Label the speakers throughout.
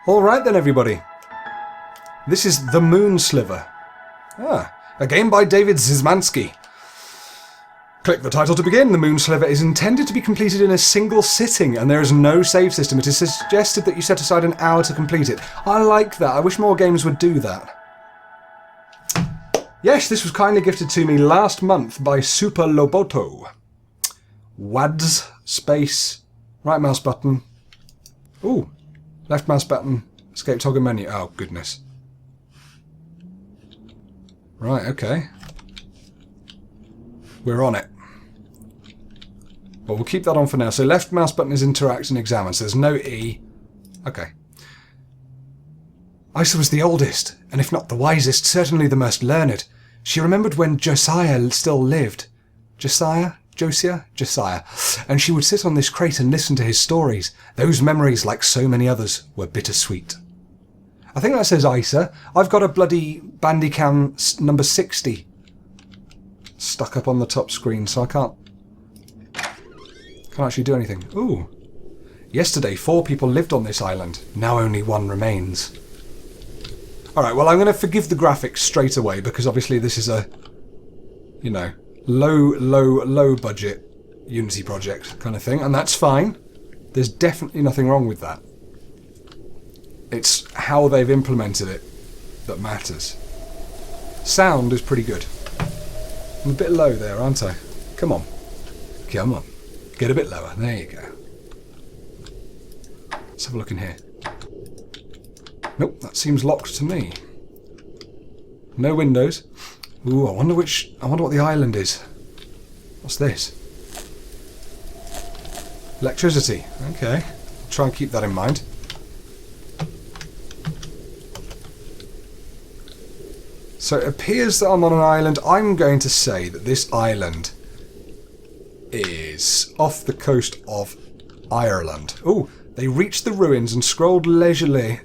Speaker 1: Alright then, everybody. This is the Moon Sliver. A game by David Zizmansky. Click the title to begin. The Moon Sliver is intended to be completed in a single sitting, and there is no save system. It is suggested that you set aside an hour to complete it. I like that. I wish more games would do that. Yes, this was kindly gifted to me last month by Super Loboto. WADS, space, right mouse button. Ooh, left mouse button, escape toggle menu. Oh, goodness. Right, okay. We're on it. Well, we'll keep that on for now. So left mouse button is interact and examine. So there's no E. Okay. Isa was the oldest, and if not the wisest, certainly the most learned. She remembered when Josiah still lived. Josiah? And she would sit on this crate and listen to his stories. Those memories, like so many others, were bittersweet. I think that says Isa. I've got a bloody Bandicam number 60 stuck up on the top screen, so I can't actually do anything. Ooh. Yesterday, 4 people lived on this island. Now only 1 remains. Alright, well, I'm going to forgive the graphics straight away, because obviously this is a, you know, low budget Unity project kind of thing, and that's fine. There's definitely nothing wrong with that. It's how they've implemented it that matters. Sound is pretty good. I'm a bit low there, aren't I? Come on. Come on. Get a bit lower. There you go. Let's have a look in here. Nope, that seems locked to me. No windows. Ooh, I wonder what the island is. What's this? Electricity. Okay. I'll try and keep that in mind. So it appears that I'm on an island. I'm going to say that this island is off the coast of Ireland. Ooh, they reached the ruins and strolled leisurely,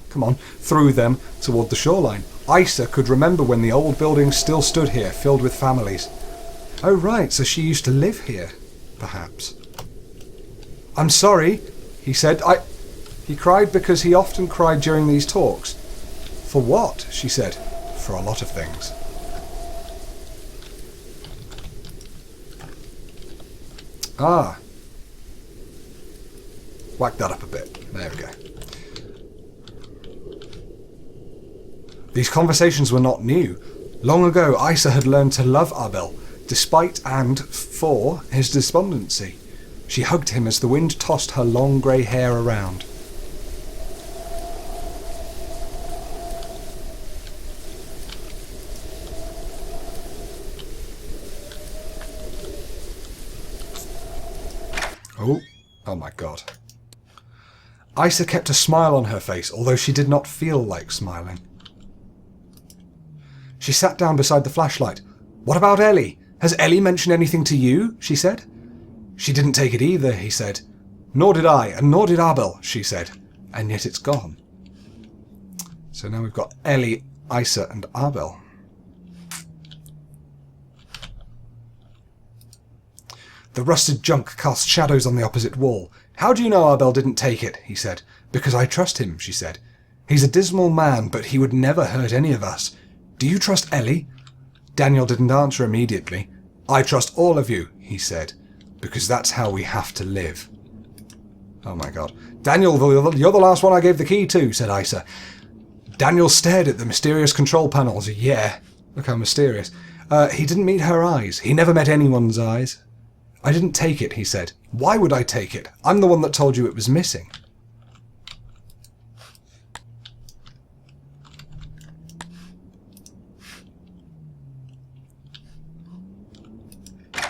Speaker 1: come on, through them toward the shoreline. Isa could remember when the old buildings still stood here, filled with families. Oh right, so she used to live here, perhaps. I'm sorry, he said. He cried because he often cried during these talks. For what? She said. For a lot of things. Ah. Whack that up a bit. There we go. These conversations were not new. Long ago, Isa had learned to love Abel, despite and for his despondency. She hugged him as the wind tossed her long grey hair around. Oh my god. Isa kept a smile on her face, although she did not feel like smiling. She sat down beside the flashlight. What about Ellie? Has Ellie mentioned anything to you? She said. She didn't take it either, he said. Nor did I, and nor did Abel, she said. And yet it's gone. So now we've got Ellie, Isa, and Abel. The rusted junk cast shadows on the opposite wall. How do you know Abel didn't take it? He said. Because I trust him, she said. He's a dismal man, but he would never hurt any of us. Do you trust Ellie? Daniel didn't answer immediately. I trust all of you, he said, because that's how we have to live. Oh my god. Daniel, you're the last one I gave the key to, said Isa. Daniel stared at the mysterious control panels. Yeah, look how mysterious. He didn't meet her eyes. He never met anyone's eyes. I didn't take it, he said. Why would I take it? I'm the one that told you it was missing. I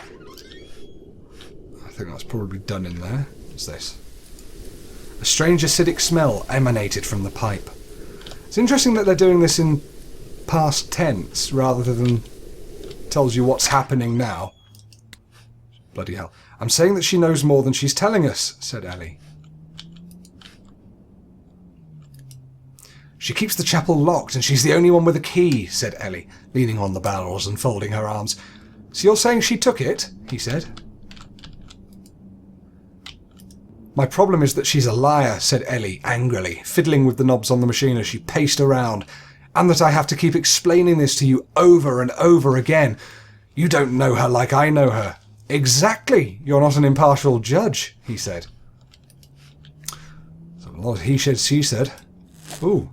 Speaker 1: think that's probably done in there. What's this? A strange acidic smell emanated from the pipe. It's interesting that they're doing this in past tense rather than tells you what's happening now. Bloody hell. I'm saying that she knows more than she's telling us, said Ellie. She keeps the chapel locked and she's the only one with a key, said Ellie, leaning on the barrels and folding her arms. So you're saying she took it? He said. My problem is that she's a liar, said Ellie angrily, fiddling with the knobs on the machine as she paced around, and that I have to keep explaining this to you over and over again. You don't know her like I know her. Exactly. You're not an impartial judge, he said. So a lot of he said, she said. Ooh.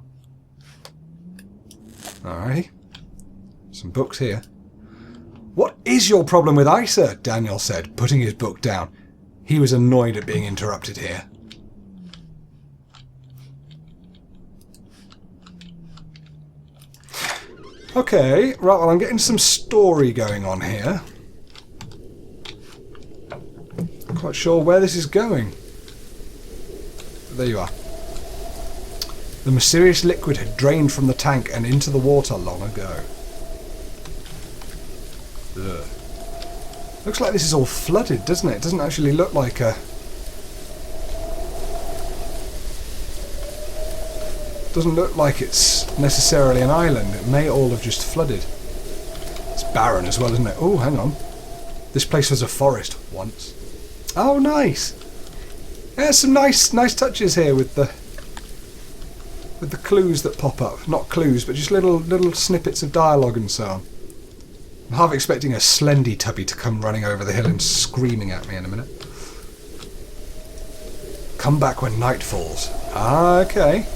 Speaker 1: Alrighty. Some books here. What is your problem with Isa? Daniel said, putting his book down. He was annoyed at being interrupted here. Okay, right, well, I'm getting some story going on here. Not quite sure where this is going. There you are. The mysterious liquid had drained from the tank and into the water long ago. Ugh. Looks like this is all flooded, doesn't it? It doesn't actually look like a... Doesn't look like it's necessarily an island. It may all have just flooded. It's barren as well, isn't it? Oh, hang on. This place was a forest once. Oh, nice. Yeah, some nice touches here with the clues that pop up. Not clues, but just little snippets of dialogue and so on. I'm half expecting a Slendy Tubby to come running over the hill and screaming at me in a minute. Come back when night falls. Ah, okay.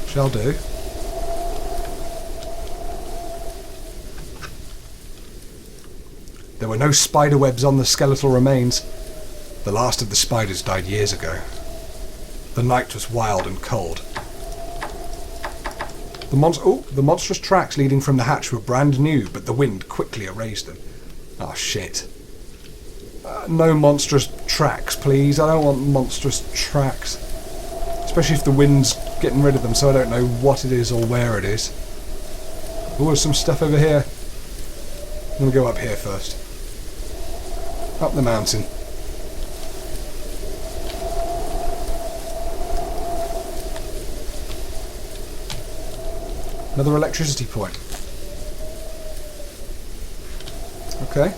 Speaker 1: Shall do. There were no spider webs on the skeletal remains. The last of the spiders died years ago. The night was wild and cold. The monstrous tracks leading from the hatch were brand new, but the wind quickly erased them. Oh, shit. No monstrous tracks, please. I don't want monstrous tracks. Especially if the wind's getting rid of them, so I don't know what it is or where it is. Oh, there's some stuff over here. I'm going to go up here first. Up the mountain. Another electricity point. Okay.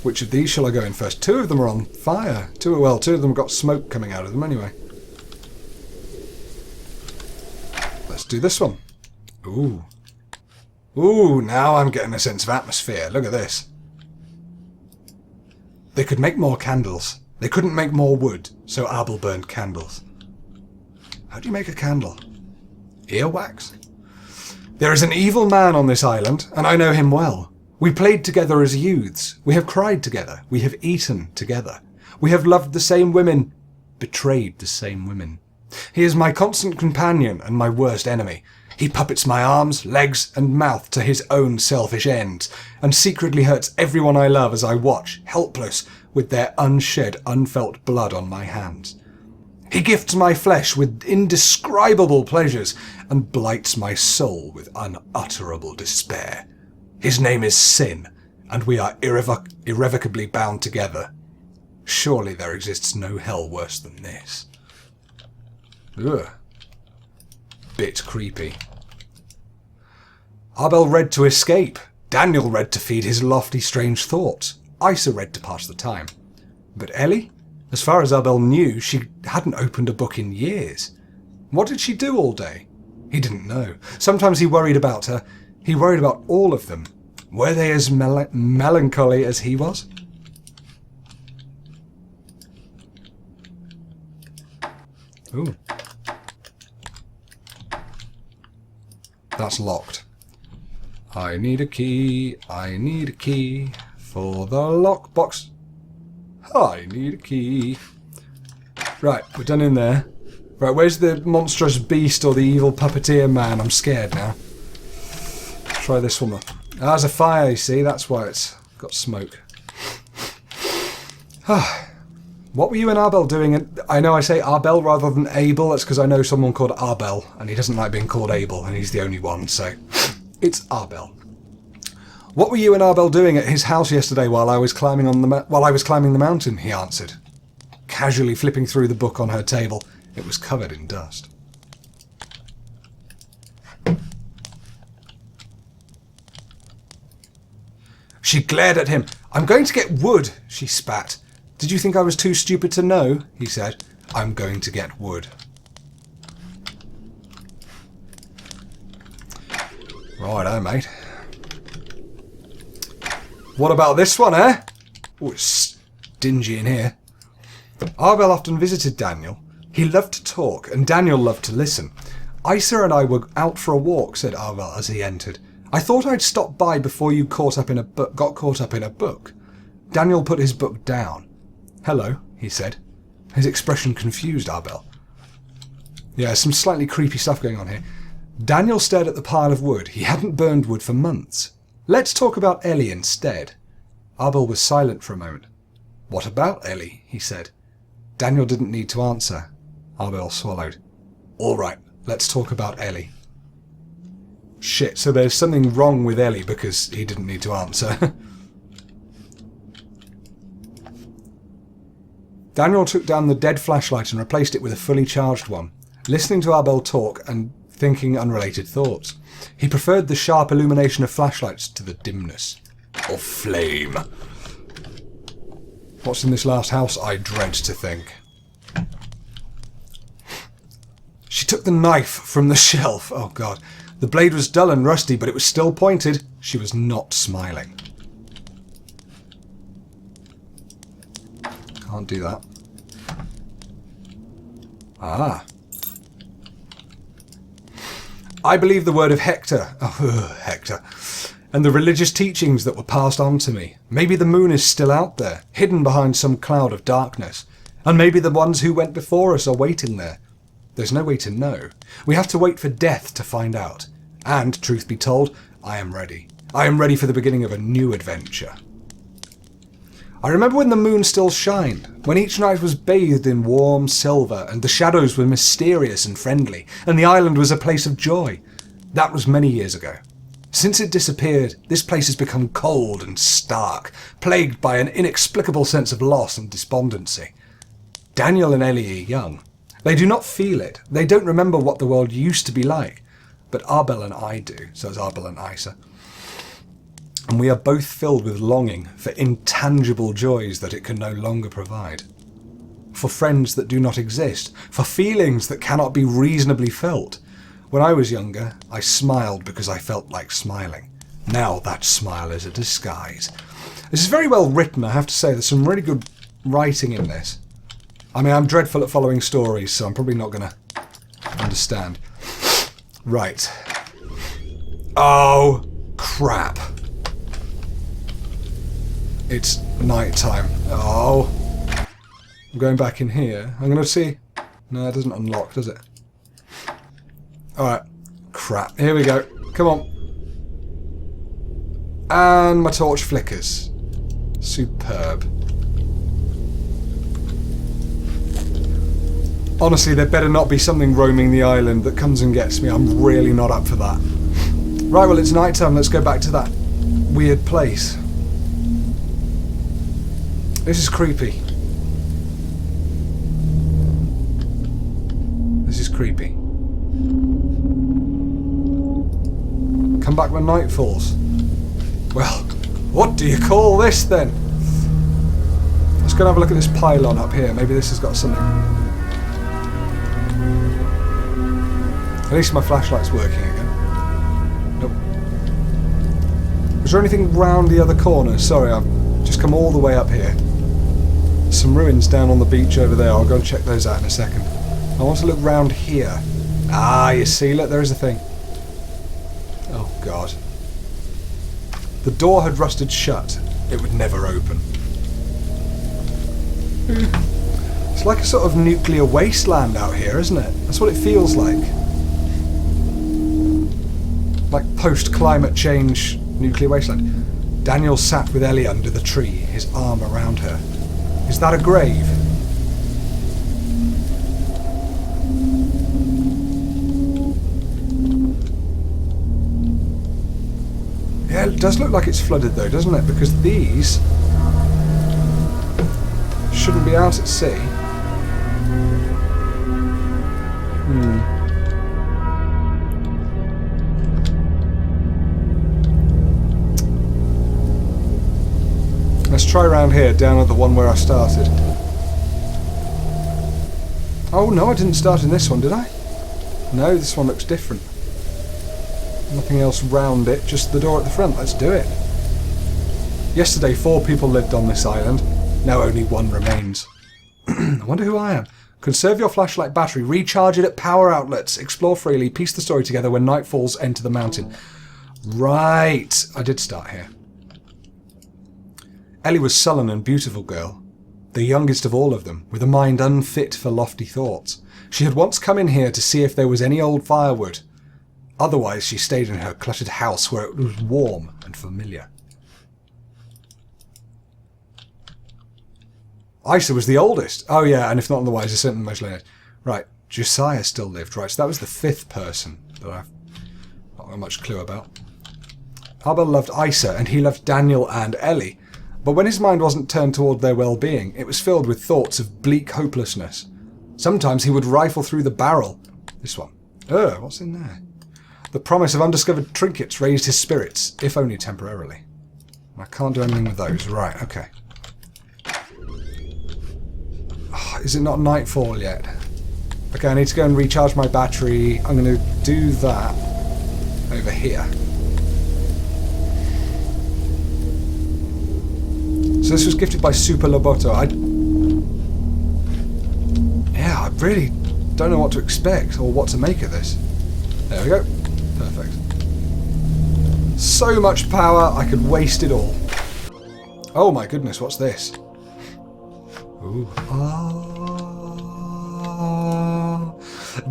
Speaker 1: Which of these shall I go in first? Two of them are on fire. Two of them have got smoke coming out of them anyway. Let's do this one. Ooh. Ooh, now I'm getting a sense of atmosphere. Look at this. They could make more candles. They couldn't make more wood, so Abel burned candles. How do you make a candle? Earwax? There is an evil man on this island, and I know him well. We played together as youths. We have cried together. We have eaten together. We have loved the same women, betrayed the same women. He is my constant companion and my worst enemy. He puppets my arms, legs, and mouth to his own selfish ends, and secretly hurts everyone I love as I watch, helpless, with their unshed, unfelt blood on my hands. He gifts my flesh with indescribable pleasures, and blights my soul with unutterable despair. His name is Sin, and we are irrevocably bound together. Surely there exists no hell worse than this. Ugh. Bit creepy. Abel read to escape. Daniel read to feed his lofty, strange thoughts. Isa read to pass the time. But Ellie? As far as Abel knew, she hadn't opened a book in years. What did she do all day? He didn't know. Sometimes he worried about her. He worried about all of them. Were they as melancholy as he was? Ooh. That's locked. I need a key for the lockbox. I need a key. Right, we're done in there. Right, where's the monstrous beast or the evil puppeteer man? I'm scared now. Try this one. Ah, there's a fire, you see? That's why it's got smoke. What were you and Abel doing? I know I say Abel rather than Abel. That's because I know someone called Abel, and he doesn't like being called Abel, and he's the only one, so it's Abel. What were you and Abel doing at his house yesterday while I was climbing the mountain? He answered, casually flipping through the book on her table. It was covered in dust. She glared at him. I'm going to get wood, she spat. Did you think I was too stupid to know? He said. I'm going to get wood. Righto, mate. What about this one, eh? Oh, it's dingy in here. Arbel often visited Daniel. He loved to talk, and Daniel loved to listen. Isa and I were out for a walk, said Arbel as he entered. I thought I'd stop by before you got caught up in a book. Daniel put his book down. Hello, he said. His expression confused Arbel. Yeah, some slightly creepy stuff going on here. Daniel stared at the pile of wood. He hadn't burned wood for months. Let's talk about Ellie instead. Arbel was silent for a moment. What about Ellie? He said. Daniel didn't need to answer. Arbel swallowed. All right, let's talk about Ellie. Shit, so there's something wrong with Ellie because he didn't need to answer. Daniel took down the dead flashlight and replaced it with a fully charged one, listening to Arbel talk and thinking unrelated thoughts. He preferred the sharp illumination of flashlights to the dimness of flame. What's in this last house, I dread to think. She took the knife from the shelf. Oh, God. The blade was dull and rusty, but it was still pointed. She was not smiling. Can't do that. Ah. I believe the word of Hector. Oh, Hector. And the religious teachings that were passed on to me. Maybe the moon is still out there, hidden behind some cloud of darkness. And maybe the ones who went before us are waiting there. There's no way to know. We have to wait for death to find out. And, truth be told, I am ready. I am ready for the beginning of a new adventure. I remember when the moon still shined, when each night was bathed in warm silver, and the shadows were mysterious and friendly, and the island was a place of joy. That was many years ago. Since it disappeared, this place has become cold and stark, plagued by an inexplicable sense of loss and despondency. Daniel and Ellie are young. They do not feel it. They don't remember what the world used to be like. But Arbel and I do, says Arbel and Isa. And we are both filled with longing for intangible joys that it can no longer provide. For friends that do not exist. For feelings that cannot be reasonably felt. When I was younger, I smiled because I felt like smiling. Now that smile is a disguise. This is very well written, I have to say. There's some really good writing in this. I mean, I'm dreadful at following stories, so I'm probably not going to understand. Right. Oh, crap. It's night time. Oh. I'm going back in here. I'm going to see. No, it doesn't unlock, does it? Alright. Crap. Here we go. Come on. And my torch flickers. Superb. Honestly, there better not be something roaming the island that comes and gets me. I'm really not up for that. Right, well, it's night time. Let's go back to that weird place. This is creepy. This is creepy. Come back when night falls. Well, what do you call this then? Let's go and have a look at this pylon up here. Maybe this has got something. At least my flashlight's working again. Nope. Was there anything round the other corner? Sorry, I've just come all the way up here. Some ruins down on the beach over there. I'll go and check those out in a second. I want to look round here. Ah, you see, look, there is a thing. Oh, God. The door had rusted shut. It would never open. It's like a sort of nuclear wasteland out here, isn't it? That's what it feels like. Like post-climate change nuclear wasteland. Daniel sat with Ellie under the tree, his arm around her. Is that a grave? Yeah, it does look like it's flooded though, doesn't it? Because these shouldn't be out at sea. try around here, down at the one where I started. Oh no, I didn't start in this one, did I? No, this one looks different. Nothing else round it, just the door at the front. Let's do it. Yesterday, 4 people lived on this island. Now only 1 remains. I wonder who I am. Conserve your flashlight battery. Recharge it at power outlets. Explore freely. Piece the story together. When night falls, enter the mountain. Right. I did start here. Ellie was sullen and beautiful girl. The youngest of all of them, with a mind unfit for lofty thoughts. She had once come in here to see if there was any old firewood. Otherwise, she stayed in her cluttered house where it was warm and familiar. Isa was the oldest. Oh yeah, and if not the wisest, certainly the most learned. Right, Josiah still lived. Right, so that was the 5th person that I've not got much clue about. Abel loved Isa, and he loved Daniel and Ellie. But when his mind wasn't turned toward their well-being, it was filled with thoughts of bleak hopelessness. Sometimes he would rifle through the barrel. This one. What's in there? The promise of undiscovered trinkets raised his spirits, if only temporarily. I can't do anything with those. Right, okay. Oh, is it not nightfall yet? Okay, I need to go and recharge my battery. I'm going to do that over here. So this was gifted by Super Loboto. I really don't know what to expect or what to make of this. There we go. Perfect. So much power, I could waste it all. Oh my goodness, what's this? Ooh.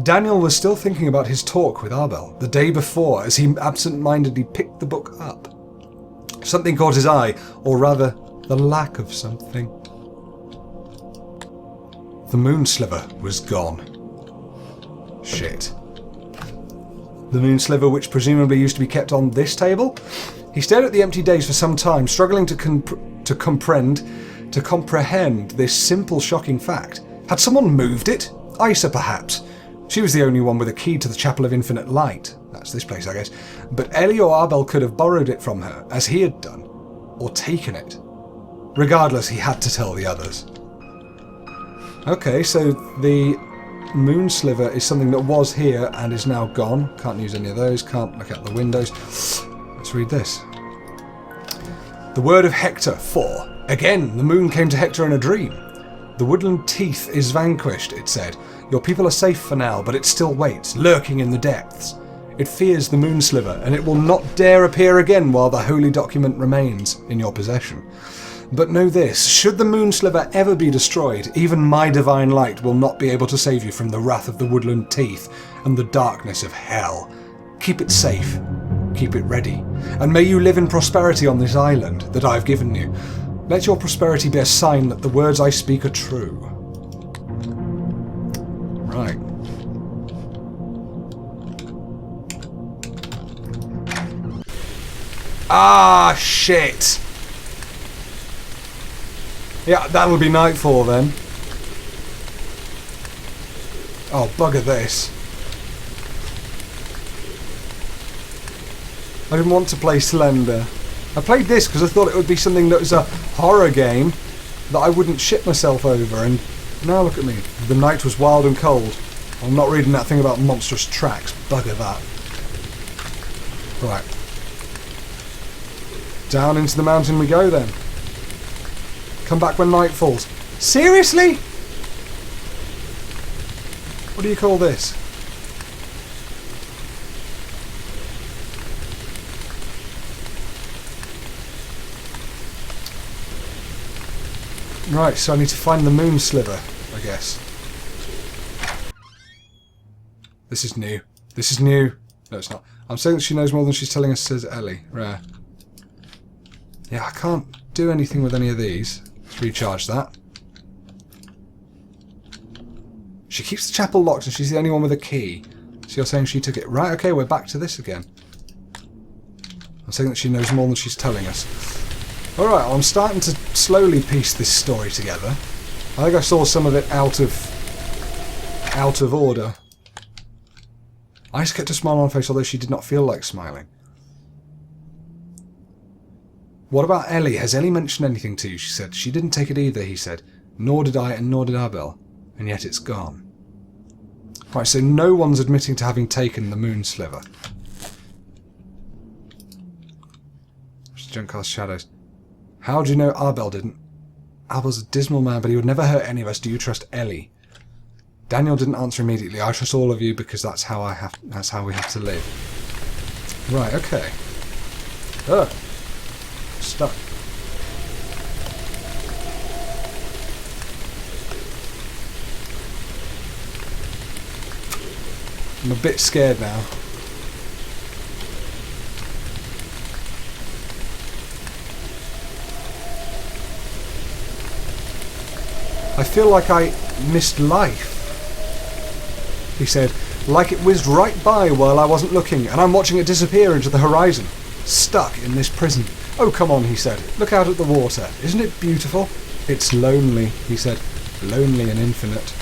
Speaker 1: Daniel was still thinking about his talk with Abel the day before as he absent-mindedly picked the book up. Something caught his eye, or rather, the lack of something. The Moon Sliver was gone. Shit. The Moon Sliver, which presumably used to be kept on this table? He stared at the empty days for some time, struggling to comprehend this simple, shocking fact. Had someone moved it? Isa, perhaps. She was the only one with a key to the Chapel of Infinite Light. That's this place, I guess. But Ellie or Abel could have borrowed it from her, as he had done, or taken it. Regardless, he had to tell the others. Okay, so the Moon Sliver is something that was here and is now gone. Can't use any of those, can't look out the windows. Let's read this. The word of Hector, 4. Again, the moon came to Hector in a dream. The woodland teeth is vanquished, it said. Your people are safe for now, but it still waits, lurking in the depths. It fears the Moon Sliver, and it will not dare appear again while the holy document remains in your possession. But know this, should the Moon Sliver ever be destroyed, even my divine light will not be able to save you from the wrath of the woodland teeth and the darkness of hell. Keep it safe, keep it ready, and may you live in prosperity on this island that I have given you. Let your prosperity be a sign that the words I speak are true. Right. Ah, shit! Yeah, that'll be nightfall then. Oh, bugger this. I didn't want to play Slender. I played this because I thought it would be something that was a horror game that I wouldn't shit myself over, and now look at me. The night was wild and cold. I'm not reading that thing about monstrous tracks. Bugger that. Right. Down into the mountain we go then. Come back when night falls. Seriously? What do you call this? Right, so I need to find the Moon Sliver, I guess. This is new. This is new. No, it's not. I'm saying that she knows more than she's telling us, says Ellie. Rare. Yeah, I can't do anything with any of these. Let's recharge that. She keeps the chapel locked and she's the only one with a key. So you're saying she took it. Right, okay, we're back to this again. I'm saying that she knows more than she's telling us. Alright, well, I'm starting to slowly piece this story together. I think I saw some of it out of order. I just kept a smile on her face, although she did not feel like smiling. What about Ellie? Has Ellie mentioned anything to you? She said. She didn't take it either, he said. Nor did I, and nor did Abel. And yet it's gone. Right, so no one's admitting to having taken the Moon Sliver. Junk cast shadows. How do you know Abel didn't? Abel's a dismal man, but he would never hurt any of us. Do you trust Ellie? Daniel didn't answer immediately. I trust all of you because that's how we have to live. Right, okay. Ugh. Stuck. I'm a bit scared now. I feel like I missed life. He said, like it whizzed right by while I wasn't looking, and I'm watching it disappear into the horizon. Stuck in this prison. Oh, come on, he said. Look out at the water. Isn't it beautiful? It's lonely, he said. Lonely and infinite.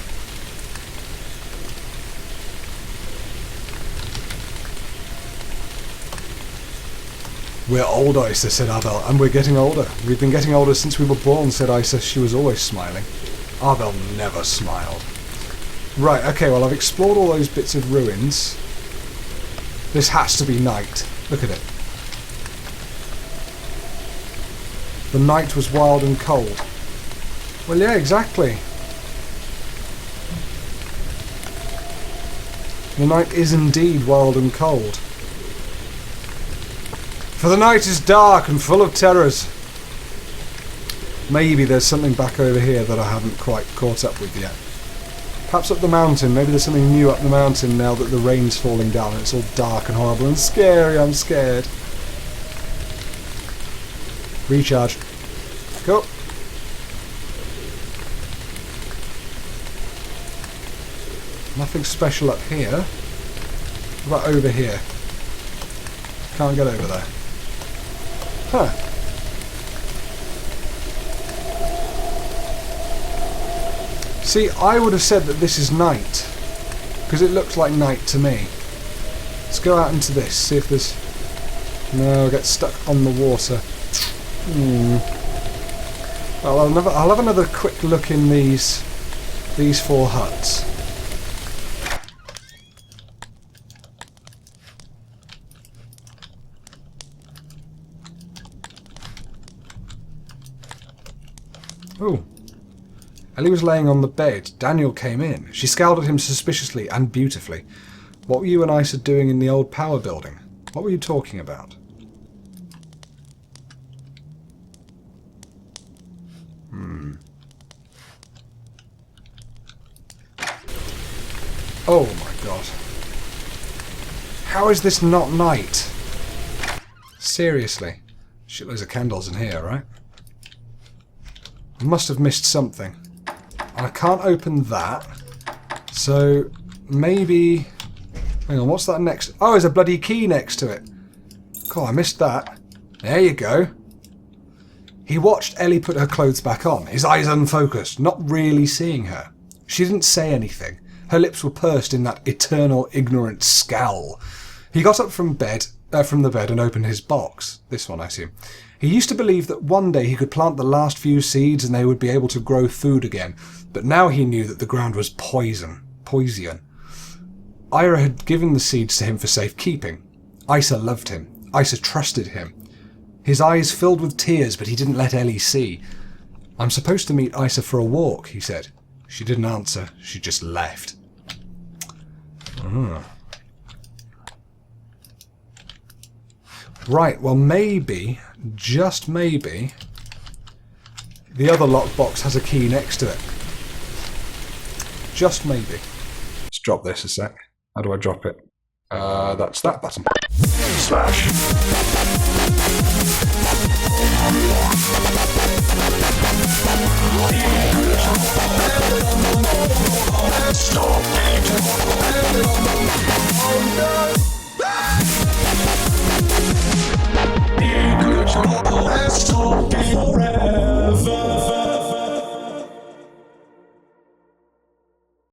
Speaker 1: We're old, Isa, said Abel, and we're getting older. We've been getting older since we were born, said Isa. She was always smiling. Abel never smiled. Right, okay, well, I've explored all those bits of ruins. This has to be night. Look at it. The night was wild and cold. Well, yeah, exactly. The night is indeed wild and cold. For the night is dark and full of terrors. Maybe there's something back over here that I haven't quite caught up with yet. Perhaps up the mountain. Maybe there's something new up the mountain now that the rain's falling down and it's all dark and horrible and scary. I'm scared. Recharge. Go. Nothing special up here. What about over here? Can't get over there. Huh. See, I would have said that this is night, because it looks like night to me. Let's go out into this, see if there's... No, I'll get stuck on the water. Well, I'll have another quick look in these 4 huts. Oh. Ellie was laying on the bed. Daniel came in. She scowled at him suspiciously and beautifully. What were you and Isa doing in the old power building? What were you talking about? Oh my god. How is this not night? Seriously. Shitloads of candles in here, right? I must have missed something. And I can't open that. So, maybe... Hang on, what's that next? Oh, there's a bloody key next to it. God, I missed that. There you go. He watched Ellie put her clothes back on, his eyes unfocused, not really seeing her. She didn't say anything. Her lips were pursed in that eternal, ignorant scowl. He got up from the bed and opened his box. This one, I assume. He used to believe that one day he could plant the last few seeds and they would be able to grow food again. But now he knew that the ground was poison. Ira had given the seeds to him for safekeeping. Isa loved him. Isa trusted him. His eyes filled with tears, but he didn't let Ellie see. I'm supposed to meet Isa for a walk, he said. She didn't answer. She just left. Right, well maybe, just maybe, the other lockbox has a key next to it. Just maybe. Let's drop this a sec. How do I drop it? That's that button. /